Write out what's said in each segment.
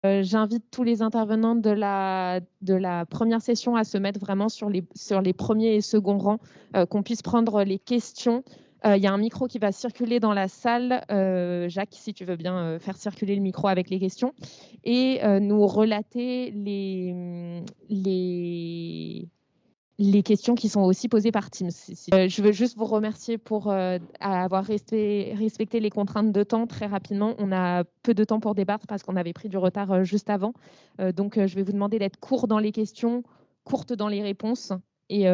J'invite tous les intervenants de la première session à se mettre vraiment sur les premiers et seconds rangs, qu'on puisse prendre les questions. Il y a un micro qui va circuler dans la salle. Jacques, si tu veux bien faire circuler le micro avec les questions et nous relater les questions qui sont aussi posées par Teams. Je veux juste vous remercier pour avoir respecté les contraintes de temps très rapidement. On a peu de temps pour débattre parce qu'on avait pris du retard juste avant. Donc, je vais vous demander d'être court dans les questions, courte dans les réponses et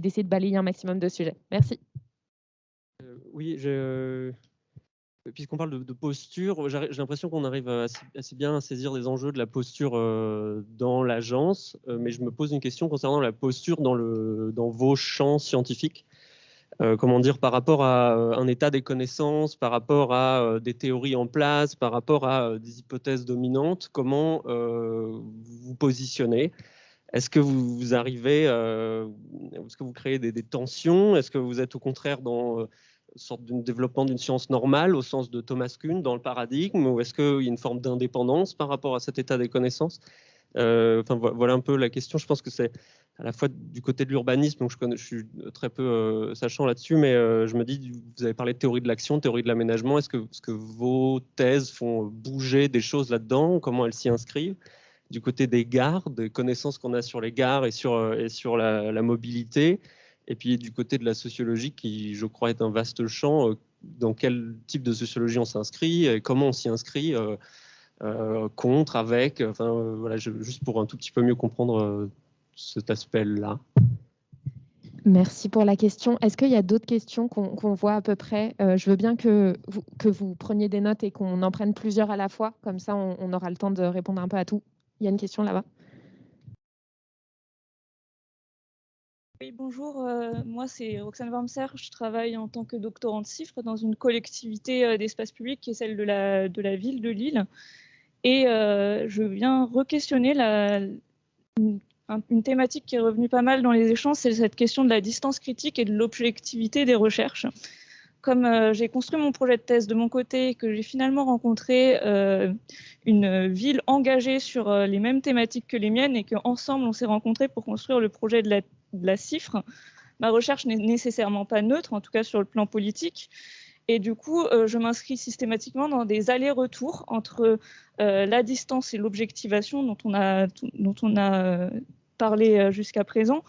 d'essayer de balayer un maximum de sujets. Merci. Oui, puisqu'on parle de posture, j'ai l'impression qu'on arrive assez bien à saisir les enjeux de la posture dans l'agence, mais je me pose une question concernant la posture dans vos champs scientifiques. Comment dire, par rapport à un état des connaissances, par rapport à des théories en place, par rapport à des hypothèses dominantes, comment vous vous positionnez? Est-ce que vous arrivez, est-ce que vous créez des tensions? Est-ce que vous êtes au contraire dans une sorte de développement d'une science normale au sens de Thomas Kuhn dans le paradigme, ou est-ce qu'il y a une forme d'indépendance par rapport à cet état des connaissances? Enfin, voilà un peu la question. Je pense que c'est à la fois du côté de l'urbanisme, donc je suis très peu sachant là-dessus, mais je me dis, vous avez parlé de théorie de l'action, théorie de l'aménagement. Est-ce que vos thèses font bouger des choses là-dedans? Comment elles s'y inscrivent? Du côté des gares, des connaissances qu'on a sur les gares et sur la mobilité, et puis du côté de la sociologie qui, je crois, est un vaste champ. Dans quel type de sociologie on s'inscrit et comment on s'y inscrit, contre, avec, enfin voilà, juste pour un tout petit peu mieux comprendre cet aspect-là. Merci pour la question. Est-ce qu'il y a d'autres questions qu'on voit à peu près? Je veux bien que vous preniez des notes et qu'on en prenne plusieurs à la fois. Comme ça, on aura le temps de répondre un peu à tout. Il y a une question là-bas. Oui, bonjour. Moi, c'est Roxane Wormser. Je travaille en tant que doctorante CIFRE dans une collectivité d'espace public qui est celle de la ville de Lille. Et je viens re-questionner une thématique qui est revenue pas mal dans les échanges, c'est cette question de la distance critique et de l'objectivité des recherches. Comme j'ai construit mon projet de thèse de mon côté, que j'ai finalement rencontré une ville engagée sur les mêmes thématiques que les miennes et qu'ensemble on s'est rencontrés pour construire le projet de la CIFRE, ma recherche n'est nécessairement pas neutre, en tout cas sur le plan politique. Et du coup, je m'inscris systématiquement dans des allers-retours entre la distance et l'objectivation dont on a parlé jusqu'à présent,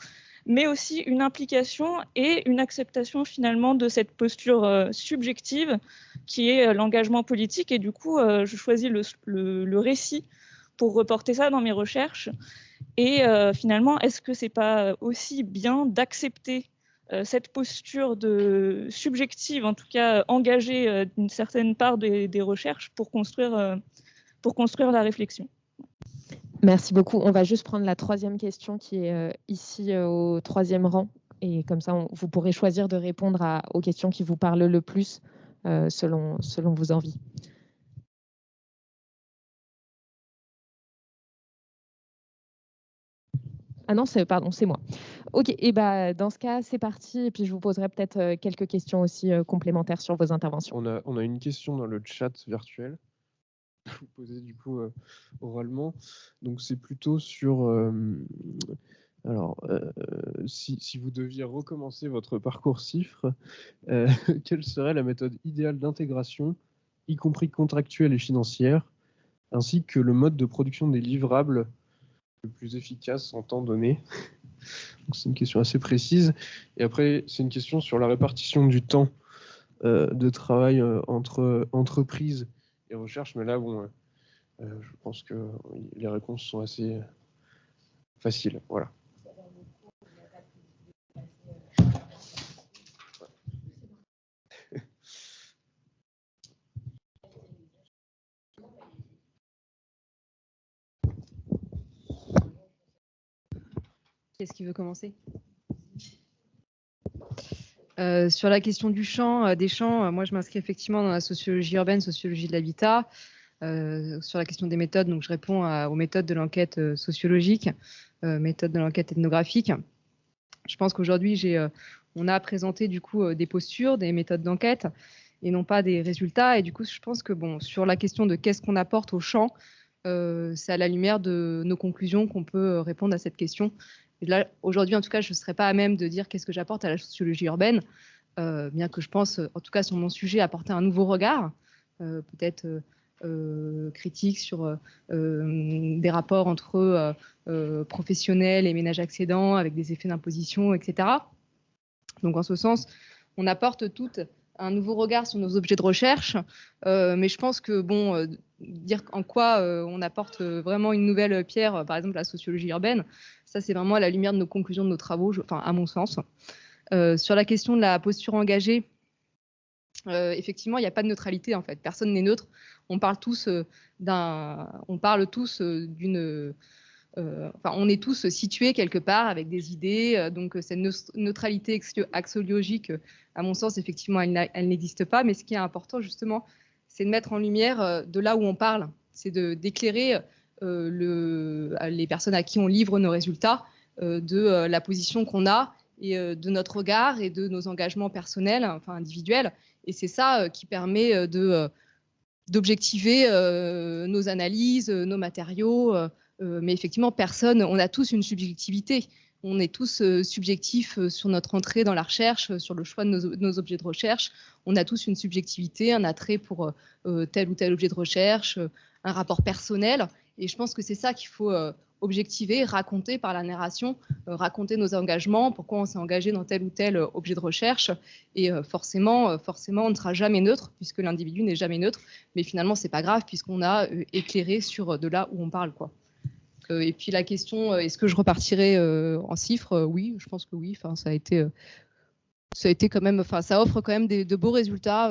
mais aussi une implication et une acceptation finalement de cette posture subjective qui est l'engagement politique. Et du coup, je choisis le récit pour reporter ça dans mes recherches. Et finalement, est-ce que c'est pas aussi bien d'accepter cette posture subjective, en tout cas engagée d'une certaine part des recherches pour construire la réflexion? Merci beaucoup. On va juste prendre la troisième question qui est ici au troisième rang. Et comme ça, vous pourrez choisir de répondre aux questions qui vous parlent le plus selon vos envies. Ah non, pardon, c'est moi. Ok, et dans ce cas, c'est parti. Et puis je vous poserai peut-être quelques questions aussi complémentaires sur vos interventions. On a une question dans le chat virtuel. Vous posez du coup oralement. Donc c'est plutôt sur si vous deviez recommencer votre parcours CIFRE, quelle serait la méthode idéale d'intégration, y compris contractuelle et financière, ainsi que le mode de production des livrables le plus efficace en temps donné? C'est une question assez précise. Et après, c'est une question sur la répartition du temps de travail entre entreprises et recherche. Mais là, bon, je pense que les réponses sont assez faciles. Voilà. Qu'est-ce qui veut commencer? Sur la question du champ, des champs, moi je m'inscris effectivement dans la sociologie urbaine, sociologie de l'habitat. Sur la question des méthodes, donc je réponds aux méthodes de l'enquête sociologique, méthodes de l'enquête ethnographique. Je pense qu'aujourd'hui, on a présenté du coup des postures, des méthodes d'enquête et non pas des résultats. Et du coup, je pense que bon, sur la question de qu'est-ce qu'on apporte au champ, c'est à la lumière de nos conclusions qu'on peut répondre à cette question. Et là, aujourd'hui, en tout cas, je ne serais pas à même de dire qu'est-ce que j'apporte à la sociologie urbaine, bien que je pense, en tout cas sur mon sujet, apporter un nouveau regard, peut-être critique sur des rapports entre professionnels et ménages accédants avec des effets d'imposition, etc. Donc en ce sens, on apporte toutes un nouveau regard sur nos objets de recherche, mais je pense que dire en quoi on apporte vraiment une nouvelle pierre, par exemple la sociologie urbaine, ça c'est vraiment à la lumière de nos conclusions de nos travaux, enfin à mon sens. Sur la question de la posture engagée, effectivement, il n'y a pas de neutralité en fait. Personne n'est neutre. On parle tous d'une. On est tous situés quelque part avec des idées. Donc cette neutralité axiologique, à mon sens, effectivement, elle n'existe pas. Mais ce qui est important justement, c'est de mettre en lumière de là où on parle. C'est d'éclairer les personnes à qui on livre nos résultats de la position qu'on a et de notre regard et de nos engagements personnels, enfin individuels. Et c'est ça qui permet d'objectiver nos analyses, nos matériaux. Mais effectivement, on a tous une subjectivité. On est tous subjectifs sur notre entrée dans la recherche, sur le choix de nos objets de recherche. On a tous une subjectivité, un attrait pour tel ou tel objet de recherche, un rapport personnel. Et je pense que c'est ça qu'il faut objectiver, raconter par la narration, raconter nos engagements, pourquoi on s'est engagé dans tel ou tel objet de recherche. Et forcément, on ne sera jamais neutre, puisque l'individu n'est jamais neutre. Mais finalement, c'est pas grave, puisqu'on a éclairé sur de là où on parle, quoi. Et puis la question, est-ce que je repartirai en chiffres? Oui, je pense que oui. Enfin, ça a été quand même, enfin, ça offre quand même de beaux résultats,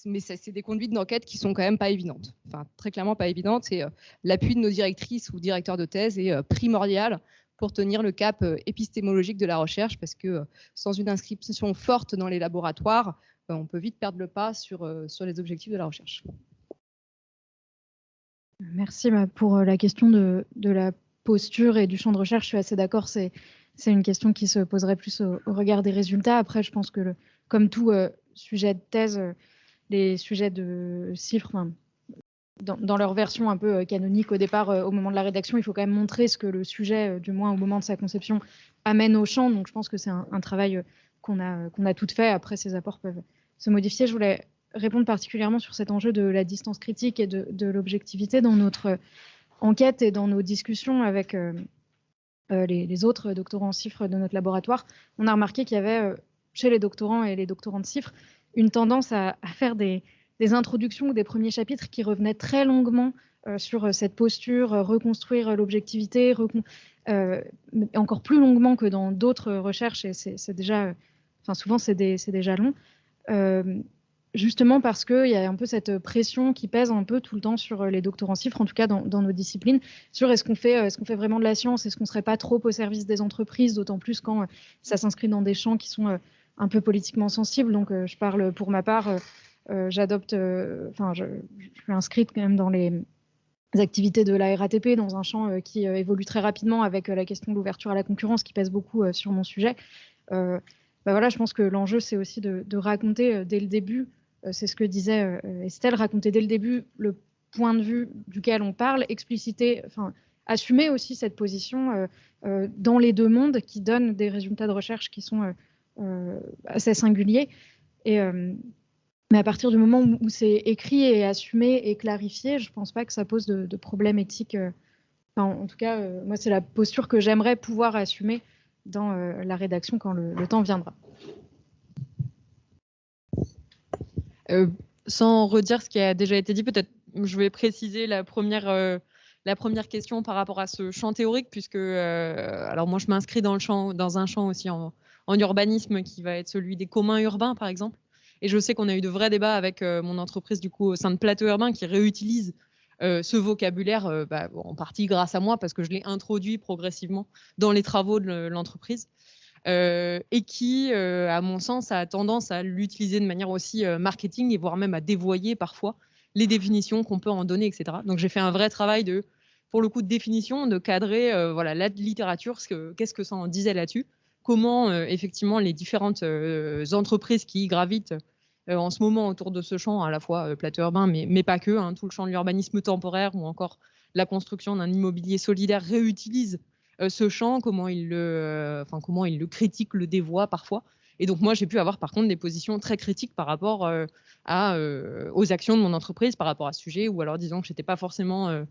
mais c'est des conduites d'enquête qui sont quand même pas évidentes. Enfin, très clairement pas évidentes. Et l'appui de nos directrices ou directeurs de thèse est primordial pour tenir le cap épistémologique de la recherche, parce que sans une inscription forte dans les laboratoires, on peut vite perdre le pas sur les objectifs de la recherche. Merci pour la question de la posture et du champ de recherche. Je suis assez d'accord, c'est une question qui se poserait plus au regard des résultats. Après, je pense que comme tout sujet de thèse, les sujets de chiffres, dans leur version un peu canonique au départ, au moment de la rédaction, il faut quand même montrer ce que le sujet, du moins au moment de sa conception, amène au champ. Donc je pense que c'est un travail qu'on a tout fait. Après, ces apports peuvent se modifier. Je voulais répondre particulièrement sur cet enjeu de la distance critique et de l'objectivité dans notre enquête et dans nos discussions avec les autres doctorants en chiffres de notre laboratoire. On a remarqué qu'il y avait chez les doctorants et les doctorants de chiffres une tendance à faire des introductions ou des premiers chapitres qui revenaient très longuement sur cette posture, reconstruire l'objectivité, encore plus longuement que dans d'autres recherches, et c'est déjà, enfin souvent c'est déjà long. Justement parce qu'il y a un peu cette pression qui pèse un peu tout le temps sur les doctorants en chiffres, en tout cas dans nos disciplines, sur est-ce qu'on fait vraiment de la science, est-ce qu'on ne serait pas trop au service des entreprises, d'autant plus quand ça s'inscrit dans des champs qui sont un peu politiquement sensibles. Donc je parle pour ma part, je suis inscrite quand même dans les activités de la RATP, dans un champ qui évolue très rapidement avec la question de l'ouverture à la concurrence qui pèse beaucoup sur mon sujet. Voilà, je pense que l'enjeu, c'est aussi de raconter dès le début, c'est ce que disait Estelle, raconter dès le début le point de vue duquel on parle, expliciter, enfin, assumer aussi cette position dans les deux mondes qui donnent des résultats de recherche qui sont assez singuliers. Mais à partir du moment où c'est écrit et assumé et clarifié, je ne pense pas que ça pose de problème éthique. En tout cas, moi, c'est la posture que j'aimerais pouvoir assumer dans la rédaction quand le temps viendra. Sans redire ce qui a déjà été dit, peut-être je vais préciser la première question par rapport à ce champ théorique, puisque alors moi je m'inscris dans un champ aussi en urbanisme qui va être celui des communs urbains par exemple, et je sais qu'on a eu de vrais débats avec mon entreprise du coup au sein de Plateau Urbain qui réutilise ce vocabulaire en partie grâce à moi parce que je l'ai introduit progressivement dans les travaux de l'entreprise. Et qui, à mon sens, a tendance à l'utiliser de manière aussi marketing et voire même à dévoyer parfois les définitions qu'on peut en donner, etc. Donc j'ai fait un vrai travail pour le coup de définition, de cadrer la littérature, qu'est-ce que ça en disait là-dessus, comment effectivement les différentes entreprises qui gravitent en ce moment autour de ce champ, à la fois Plateau Urbain, mais pas que, tout le champ de l'urbanisme temporaire ou encore la construction d'un immobilier solidaire réutilise ce champ, comment il le critique, le dévoie parfois. Et donc moi, j'ai pu avoir par contre des positions très critiques par rapport aux actions de mon entreprise, par rapport à ce sujet, ou alors disons que je n'étais pas forcément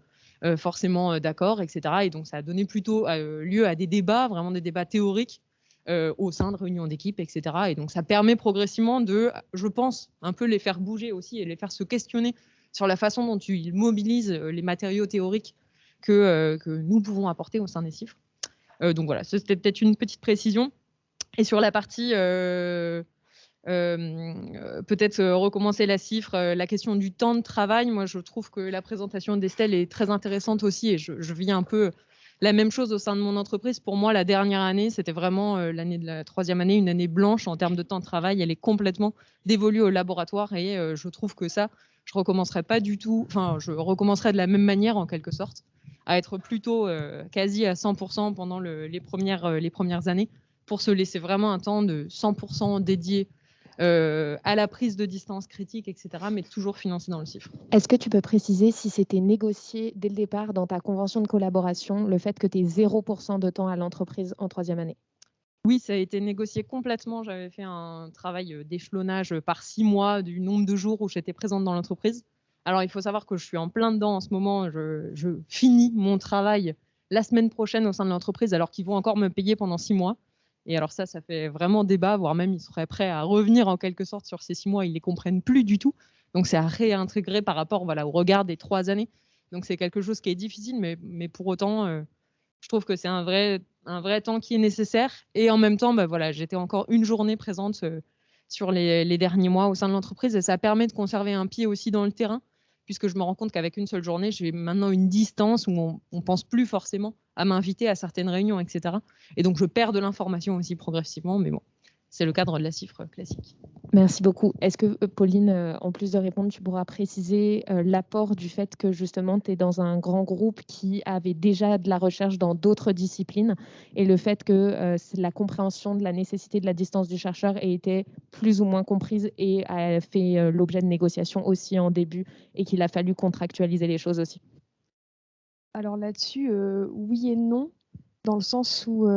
d'accord, etc. Et donc ça a donné plutôt lieu à des débats, vraiment des débats théoriques au sein de réunions d'équipe, etc. Et donc ça permet progressivement de, je pense, un peu les faire bouger aussi et les faire se questionner sur la façon dont ils mobilisent les matériaux théoriques que nous pouvons apporter au sein des CIFRE. Donc voilà, c'était peut-être une petite précision. Et sur la partie peut-être recommencer la CIFRE, la question du temps de travail, moi je trouve que la présentation d'Estelle est très intéressante aussi, et je vis un peu la même chose au sein de mon entreprise. Pour moi, la dernière année, c'était vraiment l'année de la 3e année, une année blanche en termes de temps de travail. Elle est complètement dévolue au laboratoire, et je trouve que ça, je recommencerai pas du tout, enfin je recommencerai de la même manière en quelque sorte, à être plutôt quasi à 100% pendant les premières années, pour se laisser vraiment un temps de 100% dédié à la prise de distance critique, etc., mais toujours financé dans le CIFRE. Est-ce que tu peux préciser si c'était négocié dès le départ dans ta convention de collaboration, le fait que tu aies 0% de temps à l'entreprise en 3e année? Oui, ça a été négocié complètement. J'avais fait un travail d'échelonnage par 6 mois du nombre de jours où j'étais présente dans l'entreprise. Alors, il faut savoir que je suis en plein dedans en ce moment. Je finis mon travail la semaine prochaine au sein de l'entreprise, alors qu'ils vont encore me payer pendant 6 mois. Et alors ça fait vraiment débat, voire même ils seraient prêts à revenir en quelque sorte sur ces 6 mois. Ils ne les comprennent plus du tout. Donc, c'est à réintégrer par rapport au regard des 3 années. Donc, c'est quelque chose qui est difficile, mais pour autant, je trouve que c'est un vrai temps qui est nécessaire. Et en même temps, j'étais encore une journée présente sur les derniers mois au sein de l'entreprise, et ça permet de conserver un pied aussi dans le terrain, puisque je me rends compte qu'avec une seule journée, j'ai maintenant une distance où on ne pense plus forcément à m'inviter à certaines réunions, etc. Et donc, je perds de l'information aussi progressivement, mais bon, c'est le cadre de la CIFRE classique. Merci beaucoup. Est-ce que, Pauline, en plus de répondre, tu pourras préciser l'apport du fait que justement tu es dans un grand groupe qui avait déjà de la recherche dans d'autres disciplines, et le fait que la compréhension de la nécessité de la distance du chercheur ait été plus ou moins comprise et a fait l'objet de négociations aussi en début, et qu'il a fallu contractualiser les choses aussi? Alors là-dessus, oui et non, dans le sens où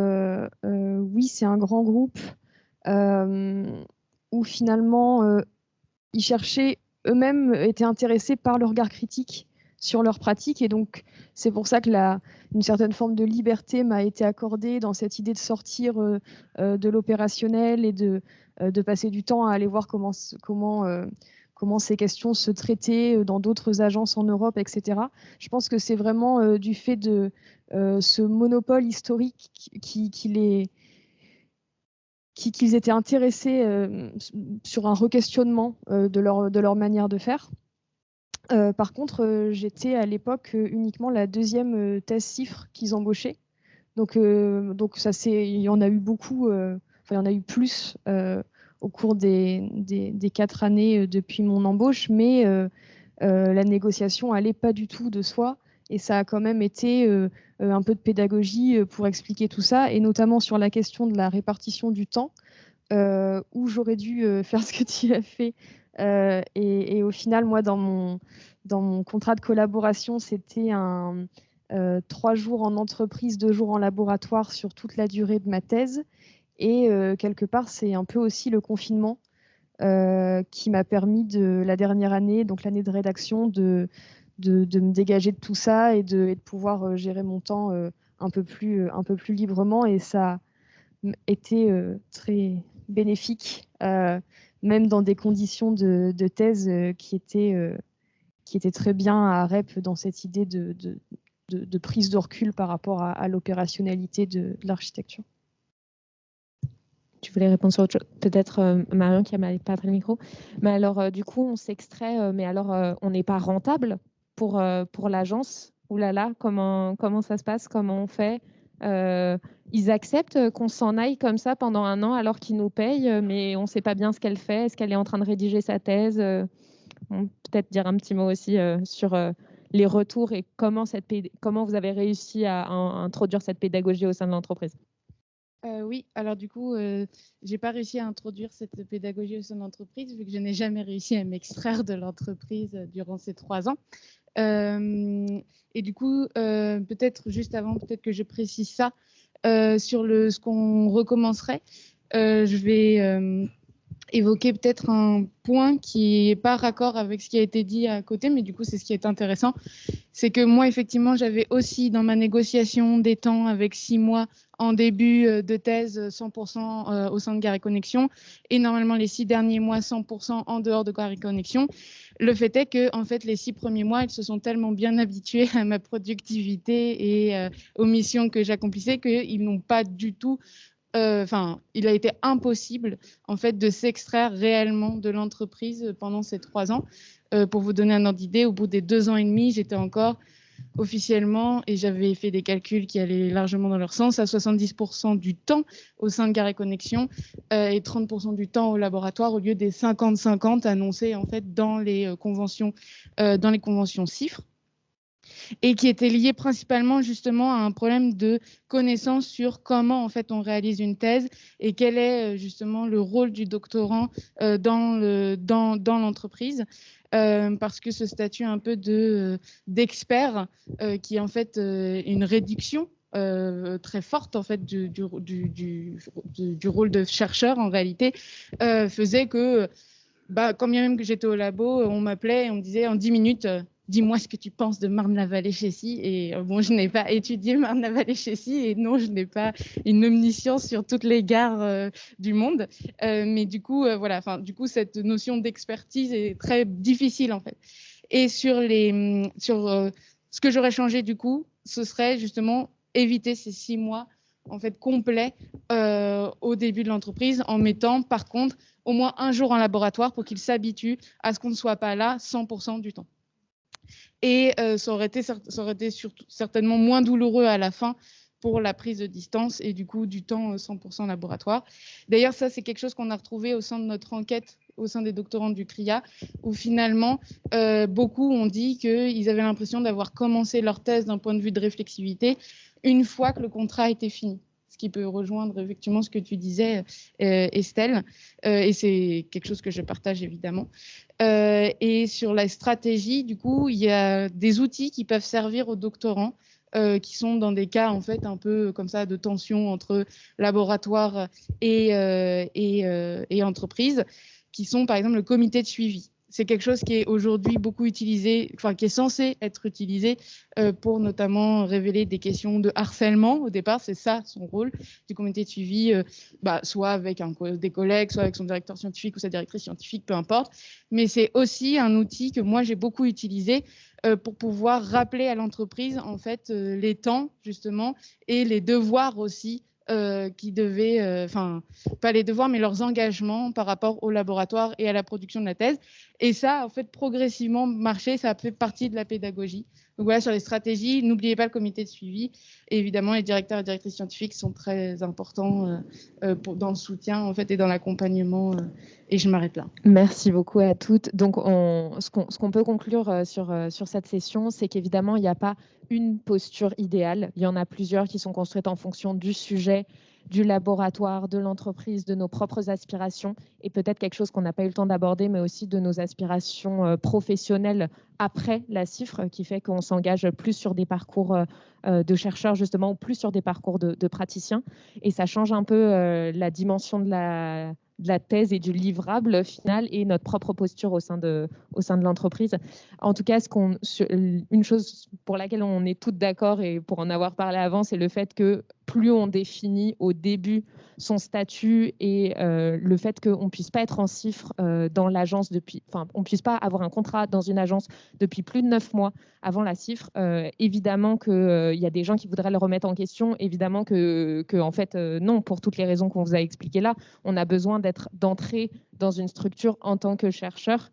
oui, c'est un grand groupe où finalement ils cherchaient eux-mêmes, étaient intéressés par le regard critique sur leur pratique, et donc c'est pour ça que une certaine forme de liberté m'a été accordée dans cette idée de sortir de l'opérationnel et de passer du temps à aller voir comment ces questions se traitaient dans d'autres agences en Europe, etc. Je pense que c'est vraiment du fait de ce monopole historique qu'ils étaient intéressés sur un re-questionnement de leur manière de faire. Par contre, j'étais à l'époque uniquement la 2e thèse CIFRE qu'ils embauchaient. Donc il y en a eu beaucoup, il y en a eu plus au cours des 4 années depuis mon embauche, mais la négociation allait pas du tout de soi, et ça a quand même été un peu de pédagogie pour expliquer tout ça, et notamment sur la question de la répartition du temps, où j'aurais dû faire ce que tu as fait. Et au final, moi, dans mon contrat de collaboration, c'était 3 jours en entreprise, 2 jours en laboratoire sur toute la durée de ma thèse. Et quelque part, c'est un peu aussi le confinement qui m'a permis la dernière année, donc l'année de rédaction, de me dégager de tout ça et de pouvoir gérer mon temps un peu plus librement. Et ça a été très bénéfique, même dans des conditions de thèse qui étaient très bien à REP, dans cette idée de prise de recul par rapport à l'opérationnalité de l'architecture. Tu voulais répondre sur autre chose? Peut-être Marion qui n'a pas pris le micro. Mais alors, du coup, on s'extrait, mais alors, on n'est pas rentable pour l'agence? Ouh là là, comment ça se passe? Comment on fait? Ils acceptent qu'on s'en aille comme ça pendant 1 an alors qu'ils nous payent, mais on ne sait pas bien ce qu'elle fait. Est-ce qu'elle est en train de rédiger sa thèse? Peut-être dire un petit mot aussi sur les retours et comment vous avez réussi à introduire cette pédagogie au sein de l'entreprise. Oui, alors du coup, j'ai pas réussi à introduire cette pédagogie au sein de l'entreprise, vu que je n'ai jamais réussi à m'extraire de l'entreprise durant ces 3 ans. Et du coup, peut-être juste avant, peut-être que je précise ça, sur ce qu'on recommencerait, je vais évoquer peut-être un point qui n'est pas raccord avec ce qui a été dit à côté, mais du coup, c'est ce qui est intéressant. C'est que moi, effectivement, j'avais aussi dans ma négociation des temps avec 6 mois en début de thèse 100% au sein de Gare et Connexion et normalement les 6 derniers mois 100% en dehors de Gare et Connexion. Le fait est que en fait, les 6 premiers mois, ils se sont tellement bien habitués à ma productivité et aux missions que j'accomplissais qu'ils n'ont pas du tout il a été impossible en fait de s'extraire réellement de l'entreprise pendant ces 3 ans. Pour vous donner un ordre d'idée, au bout des 2 ans et demi, j'étais encore officiellement, et j'avais fait des calculs qui allaient largement dans leur sens, à 70% du temps au sein de Gare et Connexion et 30% du temps au laboratoire au lieu des 50-50 annoncés en fait dans les conventions CIFRE. Et qui était lié principalement justement à un problème de connaissance sur comment en fait on réalise une thèse et quel est justement le rôle du doctorant dans l'entreprise. Parce que ce statut un peu d'expert qui est en fait une réduction très forte en fait du rôle de chercheur en réalité faisait que quand bien même que j'étais au labo, on m'appelait et on me disait en 10 minutes dis-moi ce que tu penses de Marne-la-Vallée-Chessy. Et bon, je n'ai pas étudié Marne-la-Vallée-Chessy et non, je n'ai pas une omniscience sur toutes les gares du monde. Mais du coup, du coup, cette notion d'expertise est très difficile en fait. Et sur ce que j'aurais changé du coup, ce serait justement éviter ces 6 mois en fait complets au début de l'entreprise en mettant par contre au moins un jour en laboratoire pour qu'ils s'habituent à ce qu'on ne soit pas là 100% du temps. Et ça aurait été surtout, certainement moins douloureux à la fin pour la prise de distance et du coup du temps 100% laboratoire. D'ailleurs, ça, c'est quelque chose qu'on a retrouvé au sein de notre enquête, au sein des doctorants du CRIA, où finalement, beaucoup ont dit qu'ils avaient l'impression d'avoir commencé leur thèse d'un point de vue de réflexivité une fois que le contrat était fini. Ce qui peut rejoindre effectivement ce que tu disais, Estelle, et c'est quelque chose que je partage évidemment. Et sur la stratégie, du coup, il y a des outils qui peuvent servir aux doctorants qui sont dans des cas en fait un peu comme ça de tension entre laboratoire et entreprise, qui sont par exemple le comité de suivi. C'est quelque chose qui est aujourd'hui beaucoup utilisé, enfin qui est censé être utilisé pour notamment révéler des questions de harcèlement. Au départ, c'est ça son rôle du comité de suivi, soit avec des collègues, soit avec son directeur scientifique ou sa directrice scientifique, peu importe. Mais c'est aussi un outil que moi j'ai beaucoup utilisé pour pouvoir rappeler à l'entreprise en fait les temps justement et les devoirs aussi. Qui devaient, pas les devoirs, mais leurs engagements par rapport au laboratoire et à la production de la thèse. Et ça, en fait, progressivement marché, ça fait partie de la pédagogie. Donc voilà, sur les stratégies, n'oubliez pas le comité de suivi. Et évidemment, les directeurs et directrices scientifiques sont très importants dans le soutien en fait, et dans l'accompagnement. Et je m'arrête là. Merci beaucoup à toutes. Donc, ce qu'on peut conclure sur cette session, c'est qu'évidemment, il n'y a pas une posture idéale. Il y en a plusieurs qui sont construites en fonction du sujet, du laboratoire, de l'entreprise, de nos propres aspirations et peut-être quelque chose qu'on n'a pas eu le temps d'aborder, mais aussi de nos aspirations professionnelles après la CIFRE, qui fait qu'on s'engage plus sur des parcours de chercheurs, justement, ou plus sur des parcours de praticiens. Et ça change un peu la dimension de la thèse et du livrable final et notre propre posture au sein de l'entreprise. En tout cas, une chose pour laquelle on est toutes d'accord et pour en avoir parlé avant, c'est le fait que plus on définit au début son statut et le fait qu'on ne puisse pas être en CIFRE dans l'agence on ne puisse pas avoir un contrat dans une agence depuis plus de 9 mois avant la CIFRE, évidemment qu'il y a des gens qui voudraient le remettre en question, évidemment que en fait, non, pour toutes les raisons qu'on vous a expliquées là, on a besoin d'entrer dans une structure en tant que chercheur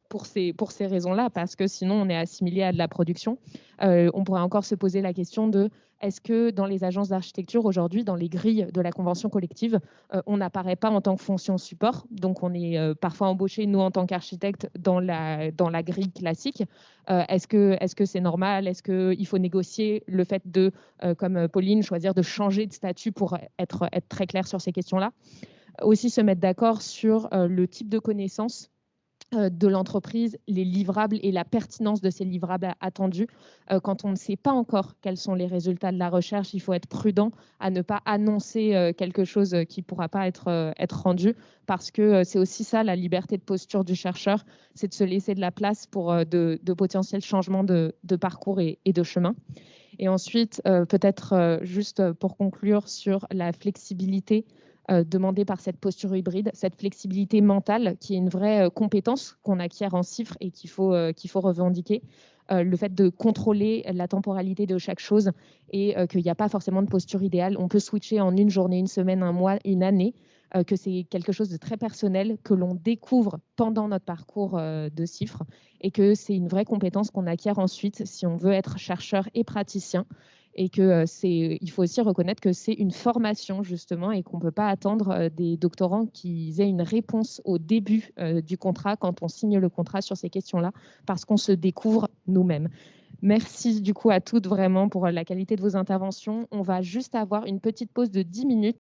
pour ces raisons-là, parce que sinon on est assimilé à de la production. On pourrait encore se poser la question de est-ce que dans les agences d'architecture aujourd'hui, dans les grilles de la convention collective, on n'apparaît pas en tant que fonction support, donc on est parfois embauché, nous en tant qu'architectes, dans la grille classique. Est-ce que c'est normal? Est-ce qu'il faut négocier le fait de, comme Pauline, choisir de changer de statut pour être très clair sur ces questions-là? Aussi se mettre d'accord sur le type de connaissances de l'entreprise, les livrables et la pertinence de ces livrables attendus. Quand on ne sait pas encore quels sont les résultats de la recherche, il faut être prudent à ne pas annoncer quelque chose qui ne pourra pas être rendu, parce que c'est aussi ça la liberté de posture du chercheur, c'est de se laisser de la place pour de potentiels changements de parcours et de chemin. Et ensuite, peut-être juste pour conclure sur la flexibilité demandée par cette posture hybride, cette flexibilité mentale qui est une vraie compétence qu'on acquiert en CIFRE et qu'il faut revendiquer. Le fait de contrôler la temporalité de chaque chose et qu'il n'y a pas forcément de posture idéale. On peut switcher en une journée, une semaine, un mois, une année, que c'est quelque chose de très personnel que l'on découvre pendant notre parcours de CIFRE et que c'est une vraie compétence qu'on acquiert ensuite si on veut être chercheur et praticien. Et il faut aussi reconnaître que c'est une formation justement et qu'on ne peut pas attendre des doctorants qu'ils aient une réponse au début du contrat quand on signe le contrat sur ces questions-là, parce qu'on se découvre nous-mêmes. Merci du coup à toutes vraiment pour la qualité de vos interventions. On va juste avoir une petite pause de 10 minutes.